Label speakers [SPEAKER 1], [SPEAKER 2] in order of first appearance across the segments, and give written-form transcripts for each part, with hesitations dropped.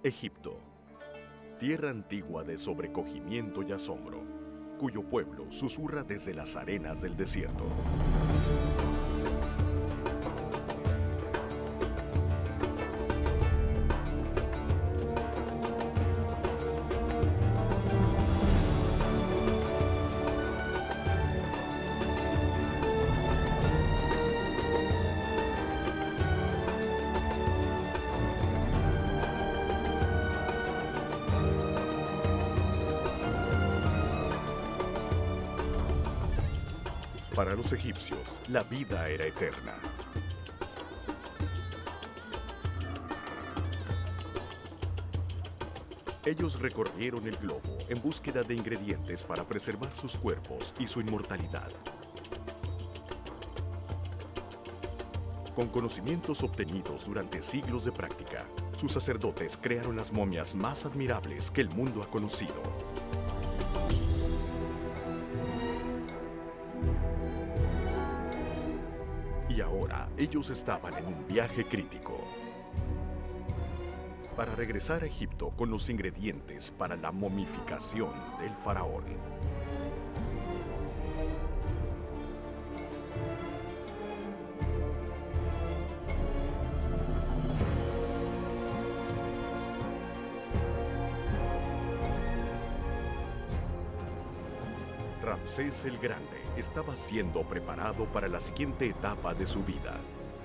[SPEAKER 1] Egipto, tierra antigua de sobrecogimiento y asombro, cuyo pueblo susurra desde las arenas del desierto. Para los egipcios, la vida era eterna. Ellos recorrieron el globo en búsqueda de ingredientes para preservar sus cuerpos y su inmortalidad. Con conocimientos obtenidos durante siglos de práctica, sus sacerdotes crearon las momias más admirables que el mundo ha conocido. Y ahora, ellos estaban en un viaje crítico para regresar a Egipto con los ingredientes para la momificación del faraón. Ramsés el Grande estaba siendo preparado para la siguiente etapa de su vida,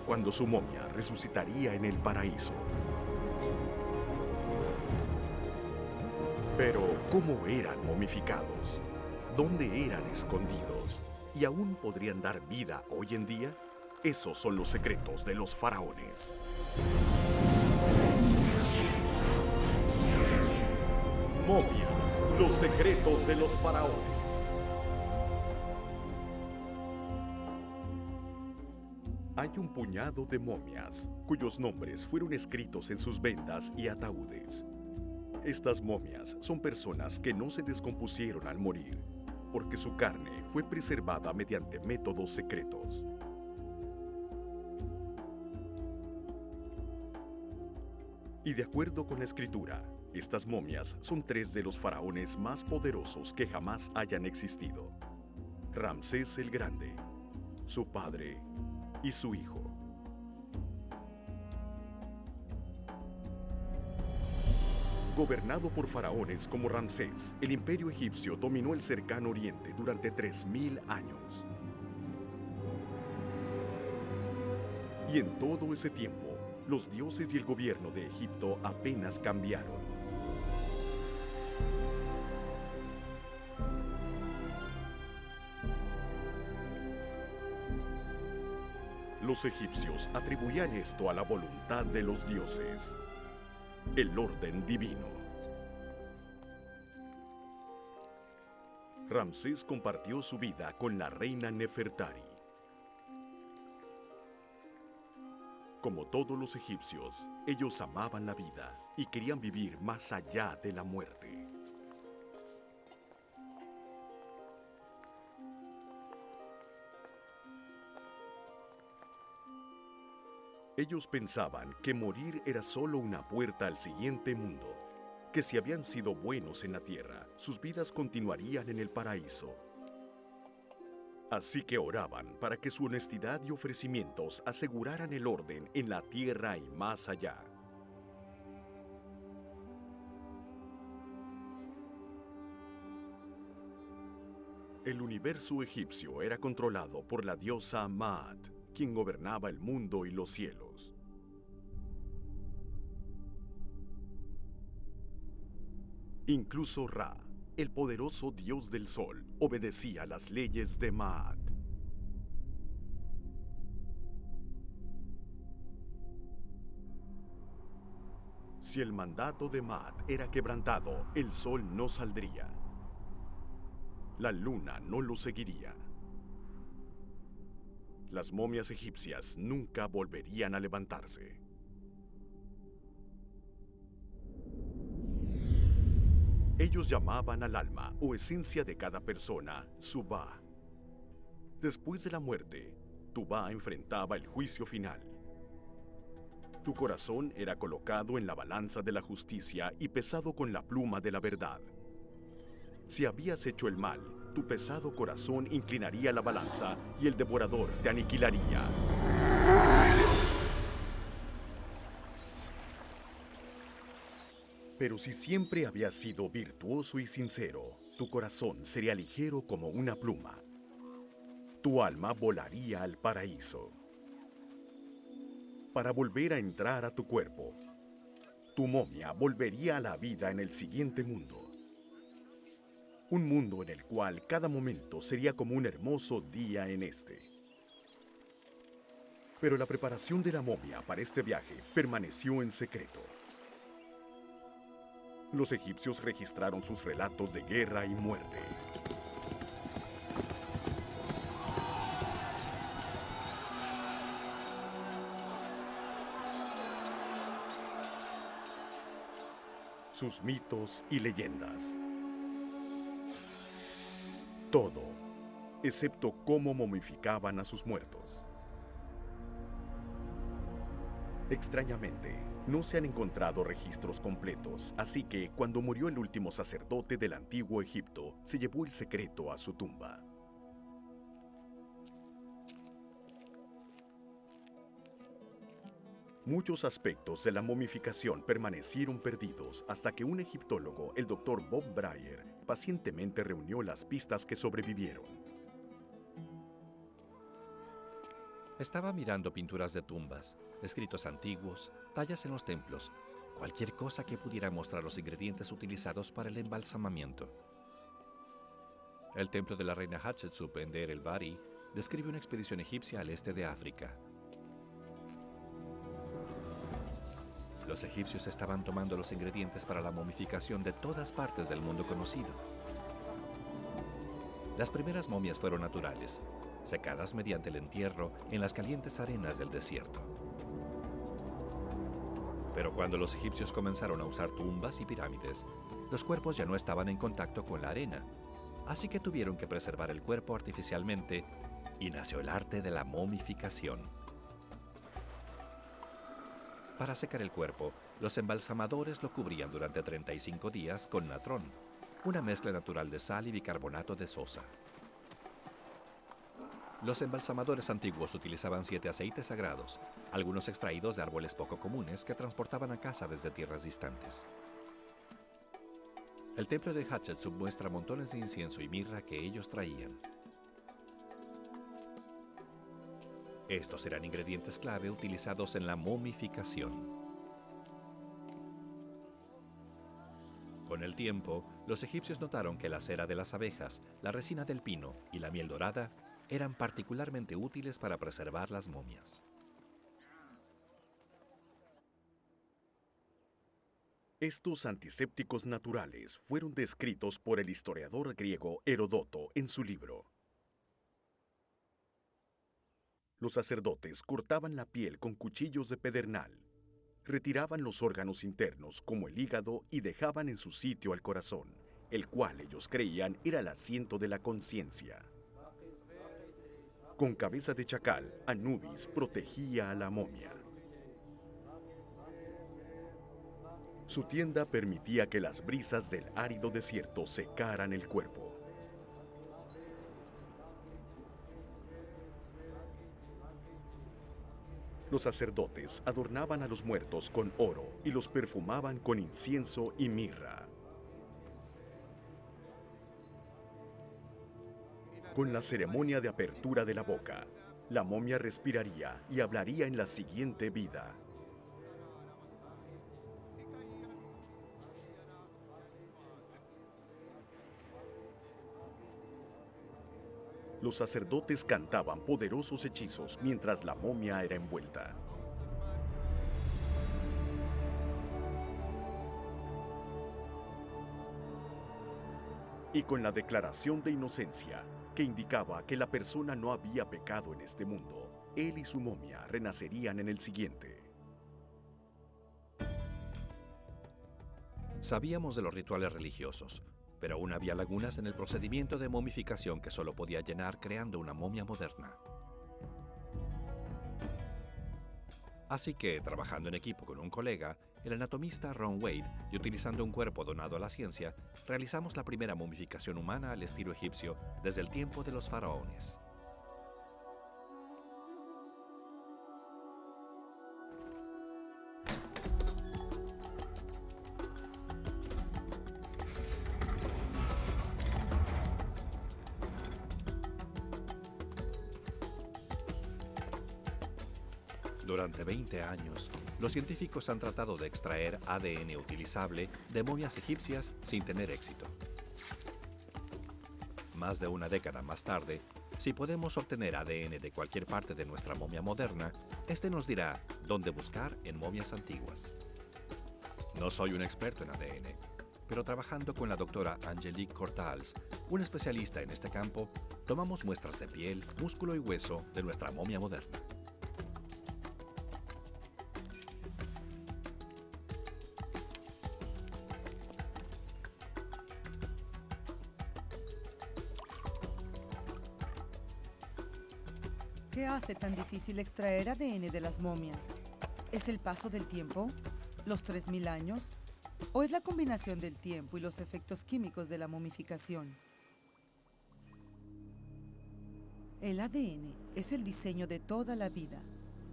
[SPEAKER 1] cuando su momia resucitaría en el paraíso. Pero, ¿cómo eran momificados? ¿Dónde eran escondidos? ¿Y aún podrían dar vida hoy en día? Esos son los secretos de los faraones. Momias, los secretos de los faraones. Hay un puñado de momias, cuyos nombres fueron escritos en sus vendas y ataúdes. Estas momias son personas que no se descompusieron al morir, porque su carne fue preservada mediante métodos secretos. Y de acuerdo con la escritura, estas momias son tres de los faraones más poderosos que jamás hayan existido: Ramsés el Grande, su padre y su hijo. Gobernado por faraones como Ramsés, el imperio egipcio dominó el cercano oriente durante 3000 años. Y en todo ese tiempo, los dioses y el gobierno de Egipto apenas cambiaron. Los egipcios atribuían esto a la voluntad de los dioses, el orden divino. Ramsés compartió su vida con la reina Nefertari. Como todos los egipcios, ellos amaban la vida y querían vivir más allá de la muerte. Ellos pensaban que morir era solo una puerta al siguiente mundo, que si habían sido buenos en la tierra, sus vidas continuarían en el paraíso. Así que oraban para que su honestidad y ofrecimientos aseguraran el orden en la tierra y más allá. El universo egipcio era controlado por la diosa Maat, quien gobernaba el mundo y los cielos. Incluso Ra, el poderoso dios del sol, obedecía las leyes de Maat. Si el mandato de Maat era quebrantado, el sol no saldría. La luna no lo seguiría. Las momias egipcias nunca volverían a levantarse. Ellos llamaban al alma o esencia de cada persona Subá. Después de la muerte, Tubá enfrentaba el juicio final. Tu corazón era colocado en la balanza de la justicia y pesado con la pluma de la verdad. Si habías hecho el mal, tu pesado corazón inclinaría la balanza y el devorador te aniquilaría. Pero si siempre habías sido virtuoso y sincero, tu corazón sería ligero como una pluma. Tu alma volaría al paraíso. Para volver a entrar a tu cuerpo, tu momia volvería a la vida en el siguiente mundo. Un mundo en el cual cada momento sería como un hermoso día en este. Pero la preparación de la momia para este viaje permaneció en secreto. Los egipcios registraron sus relatos de guerra y muerte. Sus mitos y leyendas. Todo, excepto cómo momificaban a sus muertos. Extrañamente, no se han encontrado registros completos, así que cuando murió el último sacerdote del antiguo Egipto, se llevó el secreto a su tumba. Muchos aspectos de la momificación permanecieron perdidos hasta que un egiptólogo, el Dr. Bob Brier, pacientemente reunió las pistas que sobrevivieron.
[SPEAKER 2] Estaba mirando pinturas de tumbas, escritos antiguos, tallas en los templos, cualquier cosa que pudiera mostrar los ingredientes utilizados para el embalsamamiento. El templo de la reina Hatshepsut en Deir el-Bahari describe una expedición egipcia al este de África. Los egipcios estaban tomando los ingredientes para la momificación de todas partes del mundo conocido. Las primeras momias fueron naturales, secadas mediante el entierro en las calientes arenas del desierto. Pero cuando los egipcios comenzaron a usar tumbas y pirámides, los cuerpos ya no estaban en contacto con la arena, así que tuvieron que preservar el cuerpo artificialmente y nació el arte de la momificación. Para secar el cuerpo, los embalsamadores lo cubrían durante 35 días con natrón, una mezcla natural de sal y bicarbonato de sosa. Los embalsamadores antiguos utilizaban 7 aceites sagrados, algunos extraídos de árboles poco comunes que transportaban a casa desde tierras distantes. El templo de Hatshepsut muestra montones de incienso y mirra que ellos traían. Estos eran ingredientes clave utilizados en la momificación. Con el tiempo, los egipcios notaron que la cera de las abejas, la resina del pino y la miel dorada eran particularmente útiles para preservar las momias.
[SPEAKER 1] Estos antisépticos naturales fueron descritos por el historiador griego Heródoto en su libro. Los sacerdotes cortaban la piel con cuchillos de pedernal, retiraban los órganos internos como el hígado y dejaban en su sitio al corazón, el cual ellos creían era el asiento de la conciencia. Con cabeza de chacal, Anubis protegía a la momia. Su tienda permitía que las brisas del árido desierto secaran el cuerpo. Los sacerdotes adornaban a los muertos con oro y los perfumaban con incienso y mirra. Con la ceremonia de apertura de la boca, la momia respiraría y hablaría en la siguiente vida. Los sacerdotes cantaban poderosos hechizos mientras la momia era envuelta. Y con la declaración de inocencia, que indicaba que la persona no había pecado en este mundo, él y su momia renacerían en el siguiente.
[SPEAKER 2] Sabíamos de los rituales religiosos, pero aún había lagunas en el procedimiento de momificación que solo podía llenar creando una momia moderna. Así que, trabajando en equipo con un colega, el anatomista Ron Wade, y utilizando un cuerpo donado a la ciencia, realizamos la primera momificación humana al estilo egipcio desde el tiempo de los faraones. Durante 20 años, los científicos han tratado de extraer ADN utilizable de momias egipcias sin tener éxito. Más de una década más tarde, si podemos obtener ADN de cualquier parte de nuestra momia moderna, este nos dirá dónde buscar en momias antiguas. No soy un experto en ADN, pero trabajando con la doctora Angelique Cortals, un especialista en este campo, tomamos muestras de piel, músculo y hueso de nuestra momia moderna.
[SPEAKER 3] ¿Qué hace tan difícil extraer ADN de las momias? ¿Es el paso del tiempo? ¿Los 3000 años? ¿O es la combinación del tiempo y los efectos químicos de la momificación? El ADN es el diseño de toda la vida.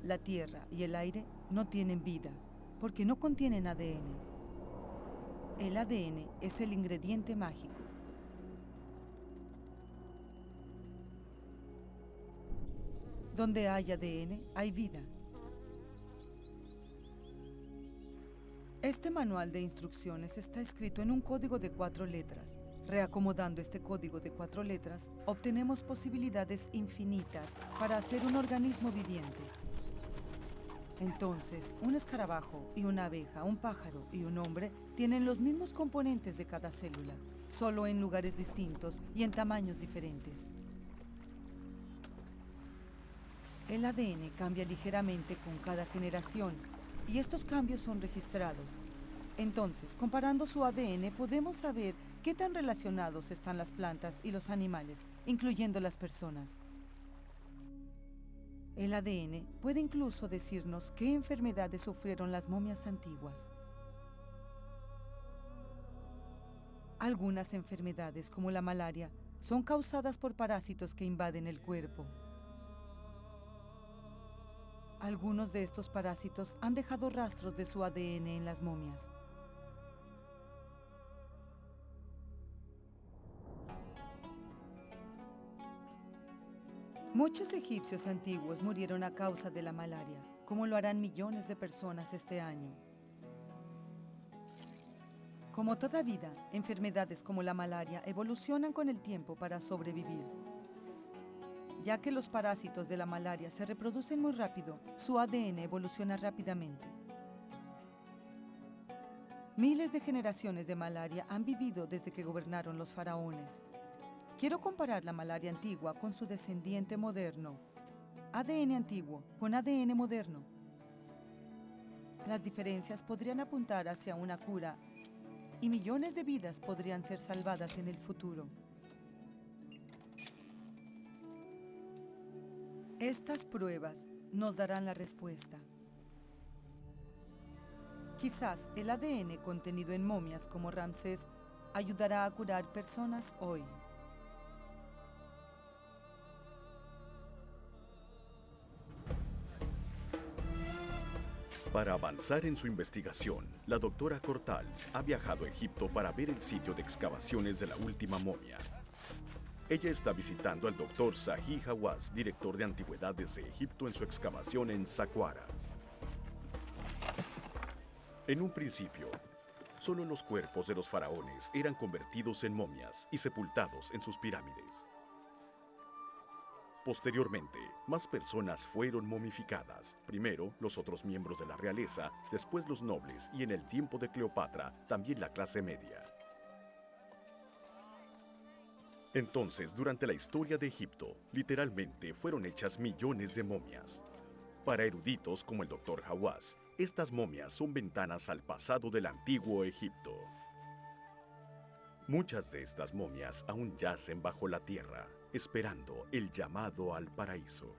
[SPEAKER 3] La tierra y el aire no tienen vida porque no contienen ADN. El ADN es el ingrediente mágico. Donde hay ADN, hay vida. Este manual de instrucciones está escrito en un código de 4 letras. Reacomodando este código de 4 letras, obtenemos posibilidades infinitas para hacer un organismo viviente. Entonces, un escarabajo y una abeja, un pájaro y un hombre tienen los mismos componentes de cada célula, solo en lugares distintos y en tamaños diferentes. El ADN cambia ligeramente con cada generación y estos cambios son registrados. Entonces, comparando su ADN, podemos saber qué tan relacionados están las plantas y los animales, incluyendo las personas. El ADN puede incluso decirnos qué enfermedades sufrieron las momias antiguas. Algunas enfermedades, como la malaria, son causadas por parásitos que invaden el cuerpo. Algunos de estos parásitos han dejado rastros de su ADN en las momias. Muchos egipcios antiguos murieron a causa de la malaria, como lo harán millones de personas este año. Como toda vida, enfermedades como la malaria evolucionan con el tiempo para sobrevivir. Ya que los parásitos de la malaria se reproducen muy rápido, su ADN evoluciona rápidamente. Miles de generaciones de malaria han vivido desde que gobernaron los faraones. Quiero comparar la malaria antigua con su descendiente moderno. ADN antiguo con ADN moderno. Las diferencias podrían apuntar hacia una cura y millones de vidas podrían ser salvadas en el futuro. Estas pruebas nos darán la respuesta. Quizás el ADN contenido en momias como Ramsés ayudará a curar personas hoy.
[SPEAKER 1] Para avanzar en su investigación, la doctora Cortals ha viajado a Egipto para ver el sitio de excavaciones de la última momia. Ella está visitando al doctor Zahi Hawass, director de antigüedades de Egipto, en su excavación en Saqqara. En un principio, solo los cuerpos de los faraones eran convertidos en momias y sepultados en sus pirámides. Posteriormente, más personas fueron momificadas. Primero, los otros miembros de la realeza, después los nobles y en el tiempo de Cleopatra, también la clase media. Entonces, durante la historia de Egipto, literalmente fueron hechas millones de momias. Para eruditos como el Dr. Hawass, estas momias son ventanas al pasado del antiguo Egipto. Muchas de estas momias aún yacen bajo la tierra, esperando el llamado al paraíso.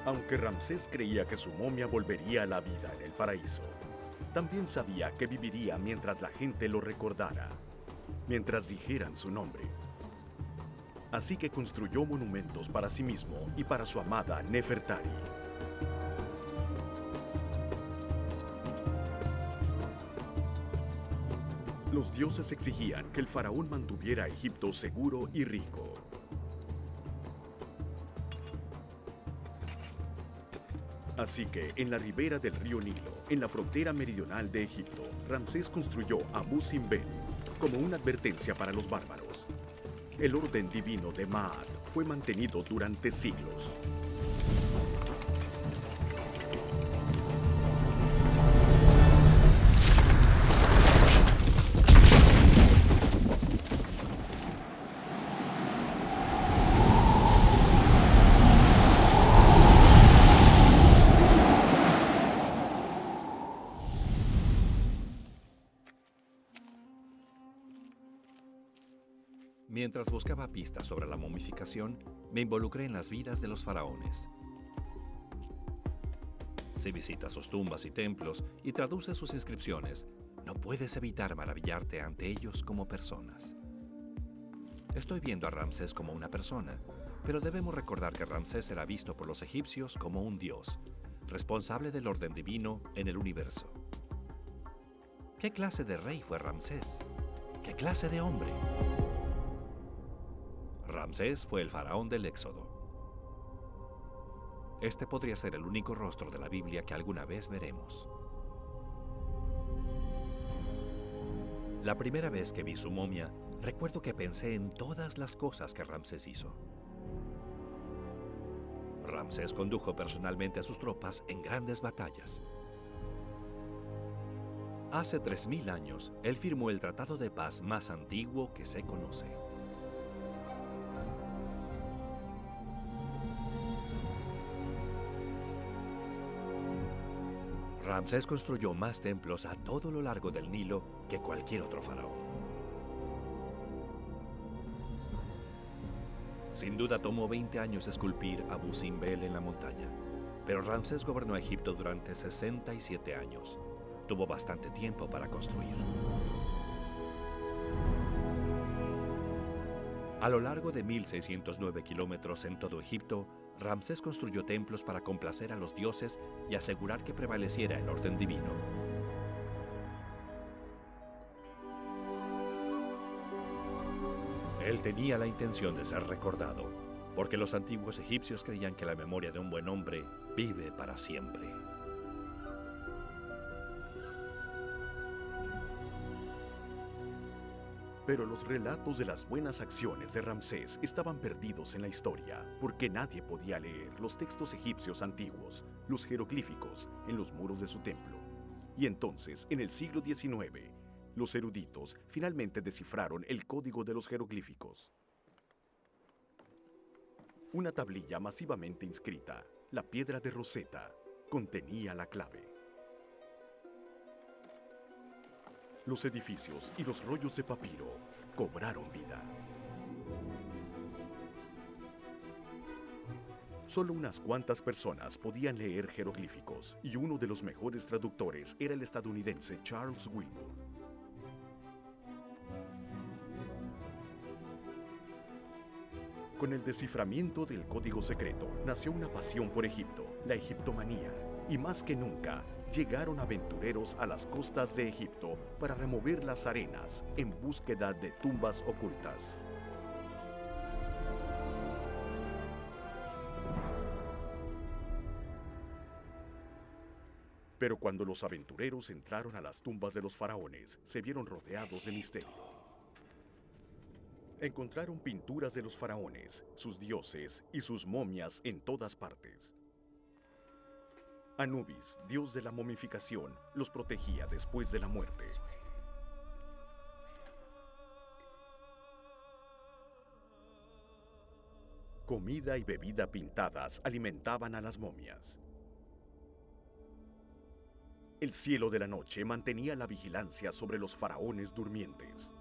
[SPEAKER 1] Aunque Ramsés creía que su momia volvería a la vida en el paraíso, también sabía que viviría mientras la gente lo recordara, mientras dijeran su nombre. Así que construyó monumentos para sí mismo y para su amada Nefertari. Los dioses exigían que el faraón mantuviera a Egipto seguro y rico. Así que, en la ribera del río Nilo, en la frontera meridional de Egipto, Ramsés construyó Abu Simbel como una advertencia para los bárbaros. El orden divino de Maat fue mantenido durante siglos.
[SPEAKER 2] Mientras buscaba pistas sobre la momificación, me involucré en las vidas de los faraones. Si visitas sus tumbas y templos y traduces sus inscripciones, no puedes evitar maravillarte ante ellos como personas. Estoy viendo a Ramsés como una persona, pero debemos recordar que Ramsés era visto por los egipcios como un dios, responsable del orden divino en el universo. ¿Qué clase de rey fue Ramsés? ¿Qué clase de hombre? Ramsés fue el faraón del Éxodo. Este podría ser el único rostro de la Biblia que alguna vez veremos. La primera vez que vi su momia, recuerdo que pensé en todas las cosas que Ramsés hizo. Ramsés condujo personalmente a sus tropas en grandes batallas. Hace 3000 años, él firmó el tratado de paz más antiguo que se conoce. Ramsés construyó más templos a todo lo largo del Nilo que cualquier otro faraón. Sin duda tomó 20 años esculpir Abu Simbel en la montaña, pero Ramsés gobernó Egipto durante 67 años. Tuvo bastante tiempo para construir. A lo largo de 1609 kilómetros en todo Egipto, Ramsés construyó templos para complacer a los dioses y asegurar que prevaleciera el orden divino. Él tenía la intención de ser recordado, porque los antiguos egipcios creían que la memoria de un buen hombre vive para siempre.
[SPEAKER 1] Pero los relatos de las buenas acciones de Ramsés estaban perdidos en la historia, porque nadie podía leer los textos egipcios antiguos, los jeroglíficos, en los muros de su templo. Y entonces, en el siglo XIX, los eruditos finalmente descifraron el código de los jeroglíficos. Una tablilla masivamente inscrita, la piedra de Rosetta, contenía la clave. Los edificios y los rollos de papiro cobraron vida. Solo unas cuantas personas podían leer jeroglíficos, y uno de los mejores traductores era el estadounidense Charles Wilbur. Con el desciframiento del código secreto, nació una pasión por Egipto, la egiptomanía, y más que nunca, llegaron aventureros a las costas de Egipto para remover las arenas en búsqueda de tumbas ocultas. Pero cuando los aventureros entraron a las tumbas de los faraones, se vieron rodeados de misterio. Encontraron pinturas de los faraones, sus dioses y sus momias en todas partes. Anubis, dios de la momificación, los protegía después de la muerte. Comida y bebida pintadas alimentaban a las momias. El cielo de la noche mantenía la vigilancia sobre los faraones durmientes.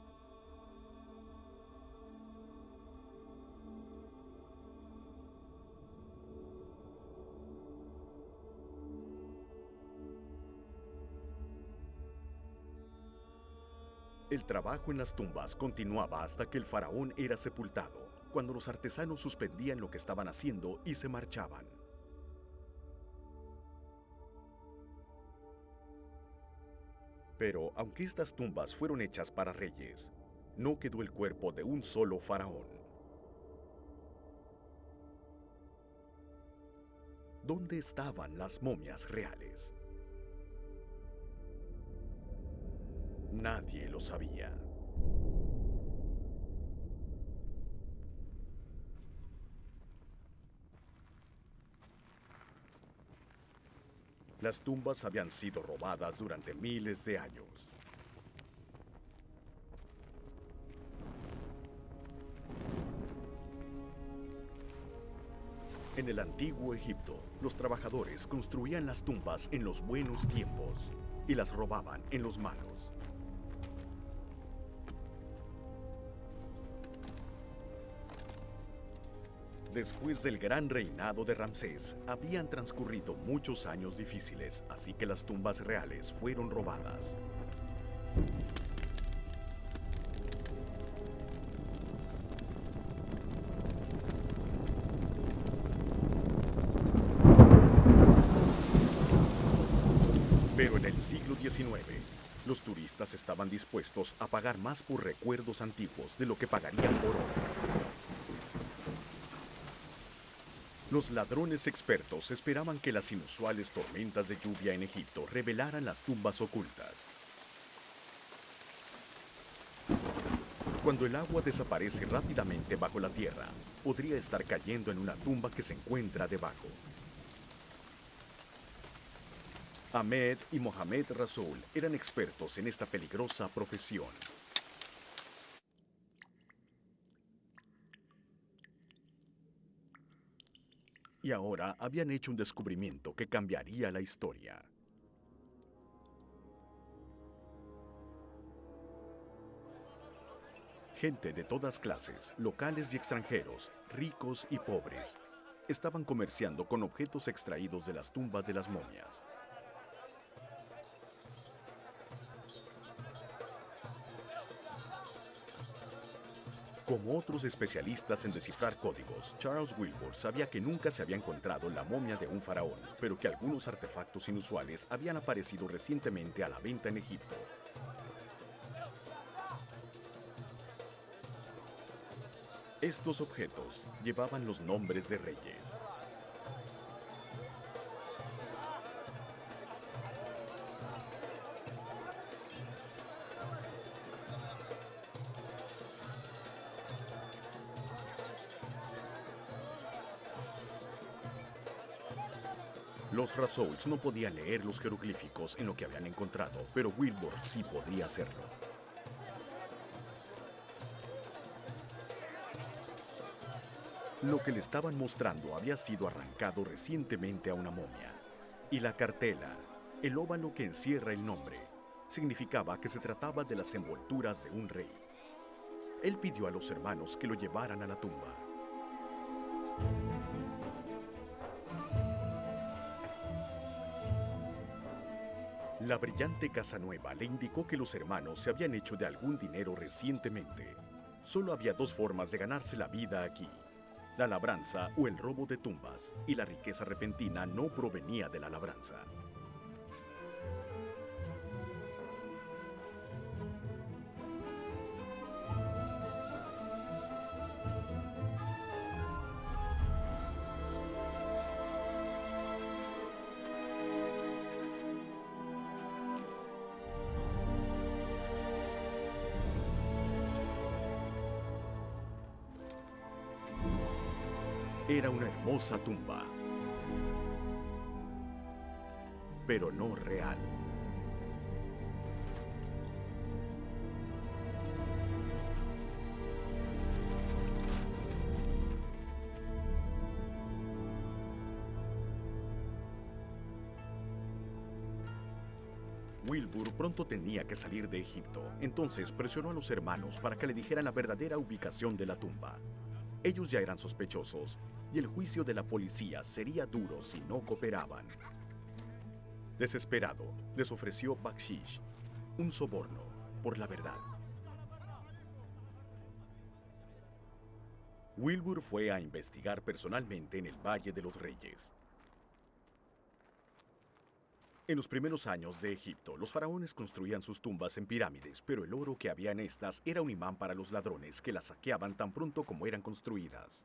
[SPEAKER 1] El trabajo en las tumbas continuaba hasta que el faraón era sepultado, cuando los artesanos suspendían lo que estaban haciendo y se marchaban. Pero aunque estas tumbas fueron hechas para reyes, no quedó el cuerpo de un solo faraón. ¿Dónde estaban las momias reales? Nadie lo sabía. Las tumbas habían sido robadas durante miles de años. En el antiguo Egipto, los trabajadores construían las tumbas en los buenos tiempos y las robaban en los malos. Después del gran reinado de Ramsés, habían transcurrido muchos años difíciles, así que las tumbas reales fueron robadas. Pero en el siglo XIX, los turistas estaban dispuestos a pagar más por recuerdos antiguos de lo que pagarían por oro. Los ladrones expertos esperaban que las inusuales tormentas de lluvia en Egipto revelaran las tumbas ocultas. Cuando el agua desaparece rápidamente bajo la tierra, podría estar cayendo en una tumba que se encuentra debajo. Ahmed y Mohamed Rasoul eran expertos en esta peligrosa profesión. Y ahora habían hecho un descubrimiento que cambiaría la historia. Gente de todas clases, locales y extranjeros, ricos y pobres, estaban comerciando con objetos extraídos de las tumbas de las momias. Como otros especialistas en descifrar códigos, Charles Wilbur sabía que nunca se había encontrado la momia de un faraón, pero que algunos artefactos inusuales habían aparecido recientemente a la venta en Egipto. Estos objetos llevaban los nombres de reyes. Los Rasouls no podían leer los jeroglíficos en lo que habían encontrado, pero Wilbur sí podía hacerlo. Lo que le estaban mostrando había sido arrancado recientemente a una momia. Y la cartela, el óvalo que encierra el nombre, significaba que se trataba de las envolturas de un rey. Él pidió a los hermanos que lo llevaran a la tumba. La brillante Casanueva le indicó que los hermanos se habían hecho de algún dinero recientemente. Solo había dos formas de ganarse la vida aquí: la labranza o el robo de tumbas, y la riqueza repentina no provenía de la labranza. Era una hermosa tumba, pero no real. Wilbur pronto tenía que salir de Egipto, entonces presionó a los hermanos para que le dijeran la verdadera ubicación de la tumba. Ellos ya eran sospechosos, y el juicio de la policía sería duro si no cooperaban. Desesperado, les ofreció bakshish, un soborno por la verdad. Wilbur fue a investigar personalmente en el Valle de los Reyes. En los primeros años de Egipto, los faraones construían sus tumbas en pirámides, pero el oro que había en estas era un imán para los ladrones que las saqueaban tan pronto como eran construidas.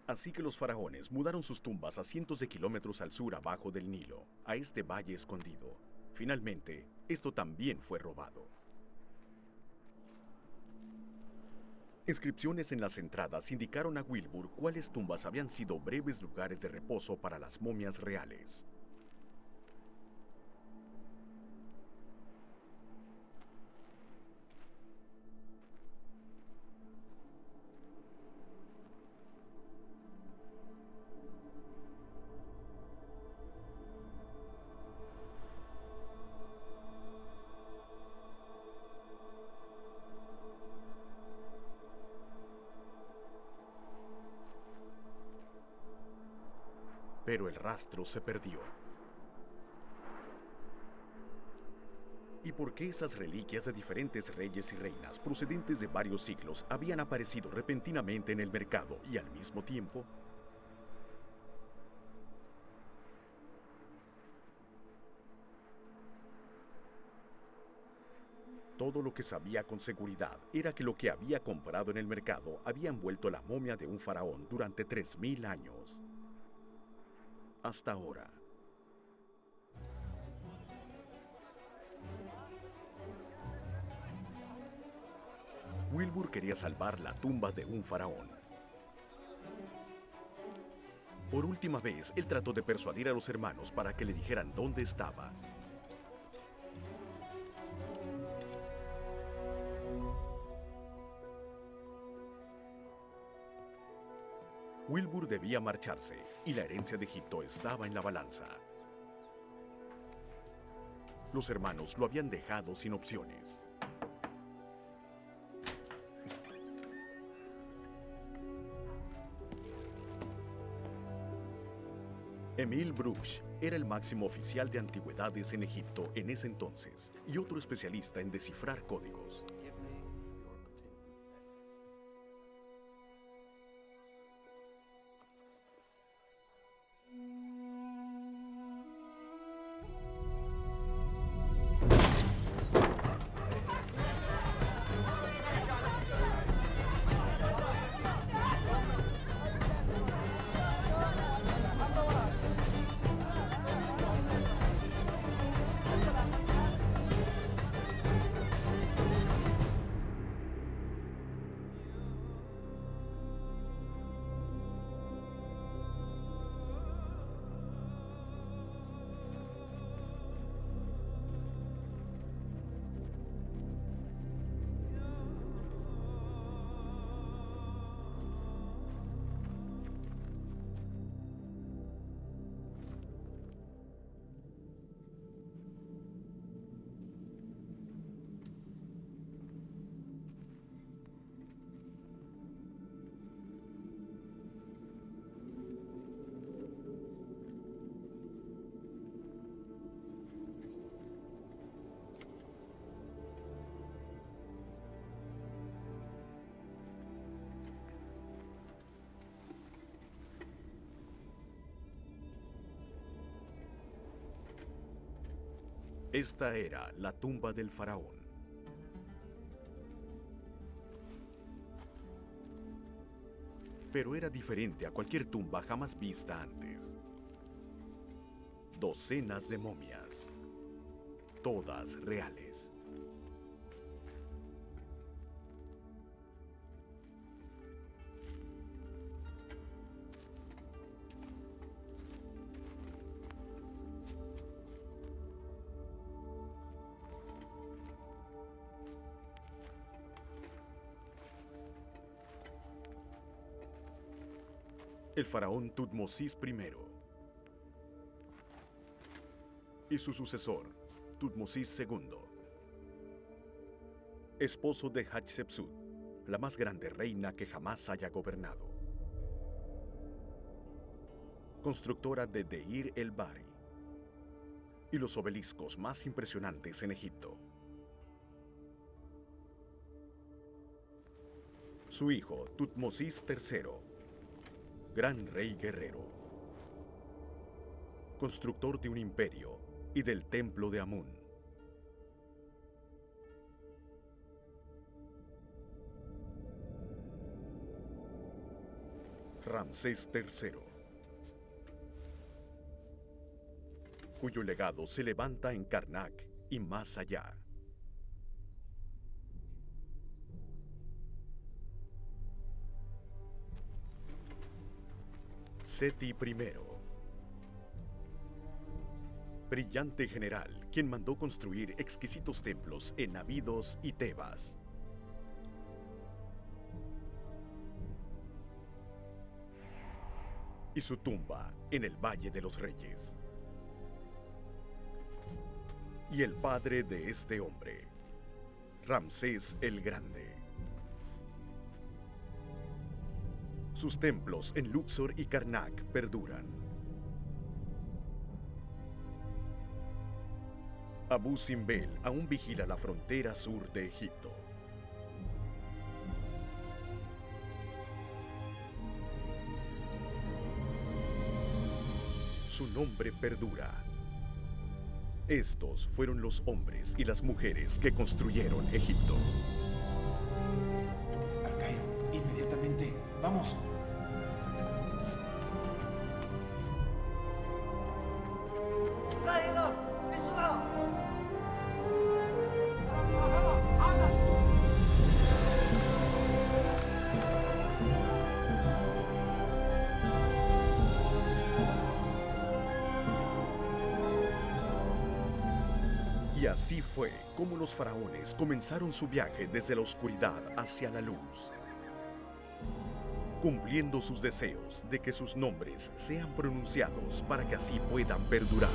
[SPEAKER 1] Así que los faraones mudaron sus tumbas a cientos de kilómetros al sur abajo del Nilo, a este valle escondido. Finalmente, esto también fue robado. Inscripciones en las entradas indicaron a Wilbur cuáles tumbas habían sido breves lugares de reposo para las momias reales. Pero el rastro se perdió. ¿Y por qué esas reliquias de diferentes reyes y reinas procedentes de varios siglos habían aparecido repentinamente en el mercado y al mismo tiempo? Todo lo que sabía con seguridad era que lo que había comprado en el mercado había envuelto la momia de un faraón durante 3000 años. Hasta ahora. Wilbur quería salvar la tumba de un faraón. Por última vez, él trató de persuadir a los hermanos para que le dijeran dónde estaba. Wilbur debía marcharse, y la herencia de Egipto estaba en la balanza. Los hermanos lo habían dejado sin opciones. Emil Brugsch era el máximo oficial de antigüedades en Egipto en ese entonces, y otro especialista en descifrar códigos. Esta era la tumba del faraón. Pero era diferente a cualquier tumba jamás vista antes. Docenas de momias, todas reales. El faraón Tutmosis I. y su sucesor, Tutmosis II, esposo de Hatshepsut, la más grande reina que jamás haya gobernado, constructora de Deir el-Bahri y los obeliscos más impresionantes en Egipto. Su hijo, Tutmosis III, gran rey guerrero, constructor de un imperio y del templo de Amún. Ramsés III, cuyo legado se levanta en Karnak y más allá. Seti I, brillante general, quien mandó construir exquisitos templos en Abidos y Tebas. Y su tumba en el Valle de los Reyes. Y el padre de este hombre, Ramsés el Grande. Sus templos en Luxor y Karnak perduran. Abu Simbel aún vigila la frontera sur de Egipto. Su nombre perdura. Estos fueron los hombres y las mujeres que construyeron Egipto.
[SPEAKER 4] Al Cairo, inmediatamente. ¡Vamos!
[SPEAKER 1] Y así fue como los faraones comenzaron su viaje desde la oscuridad hacia la luz, cumpliendo sus deseos de que sus nombres sean pronunciados para que así puedan perdurar.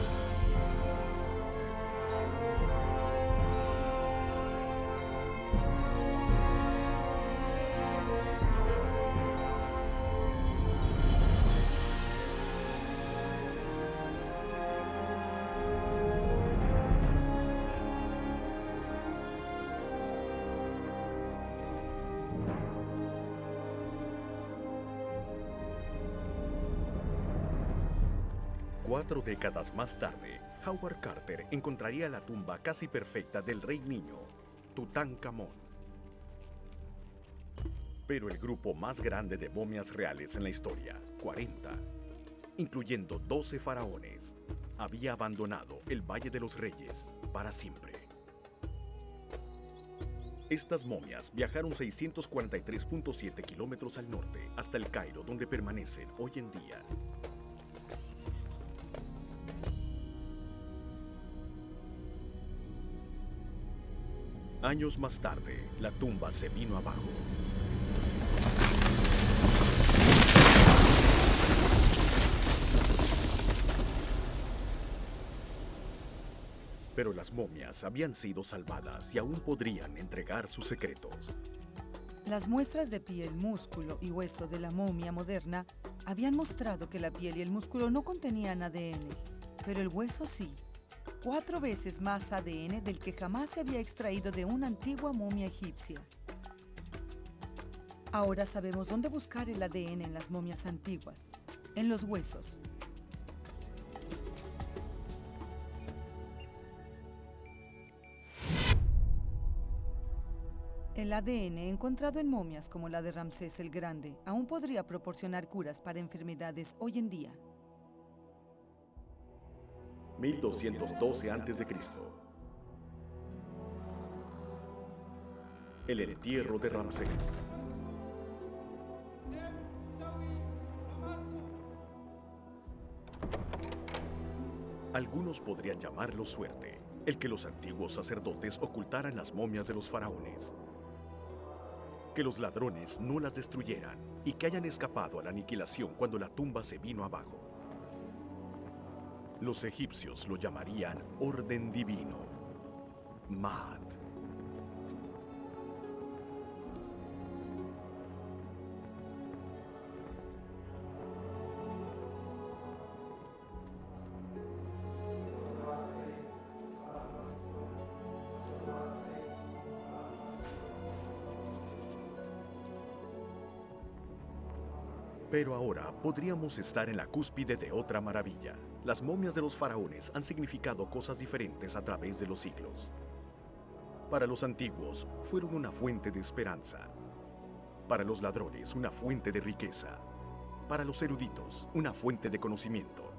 [SPEAKER 1] Cuatro décadas más tarde, Howard Carter encontraría la tumba casi perfecta del rey niño, Tutankamón. Pero el grupo más grande de momias reales en la historia, 40, incluyendo 12 faraones, había abandonado el Valle de los Reyes para siempre. Estas momias viajaron 643.7 kilómetros al norte hasta el Cairo, donde permanecen hoy en día. Años más tarde, la tumba se vino abajo. Pero las momias habían sido salvadas y aún podrían entregar sus secretos.
[SPEAKER 3] Las muestras de piel, músculo y hueso de la momia moderna habían mostrado que la piel y el músculo no contenían ADN, pero el hueso sí. 4 veces más ADN del que jamás se había extraído de una antigua momia egipcia. Ahora sabemos dónde buscar el ADN en las momias antiguas, en los huesos. El ADN encontrado en momias como la de Ramsés el Grande aún podría proporcionar curas para enfermedades hoy en día.
[SPEAKER 1] 1212 a.C. El entierro de Ramsés. Algunos podrían llamarlo suerte, el que los antiguos sacerdotes ocultaran las momias de los faraones, que los ladrones no las destruyeran y que hayan escapado a la aniquilación cuando la tumba se vino abajo. Los egipcios lo llamarían orden divino, Maat. Pero ahora podríamos estar en la cúspide de otra maravilla. Las momias de los faraones han significado cosas diferentes a través de los siglos. Para los antiguos, fueron una fuente de esperanza. Para los ladrones, una fuente de riqueza. Para los eruditos, una fuente de conocimiento.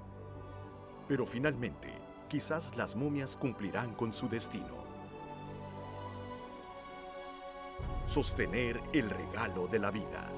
[SPEAKER 1] Pero finalmente, quizás las momias cumplirán con su destino. Sostener el regalo de la vida.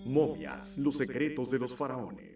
[SPEAKER 1] Momias, los secretos de los faraones.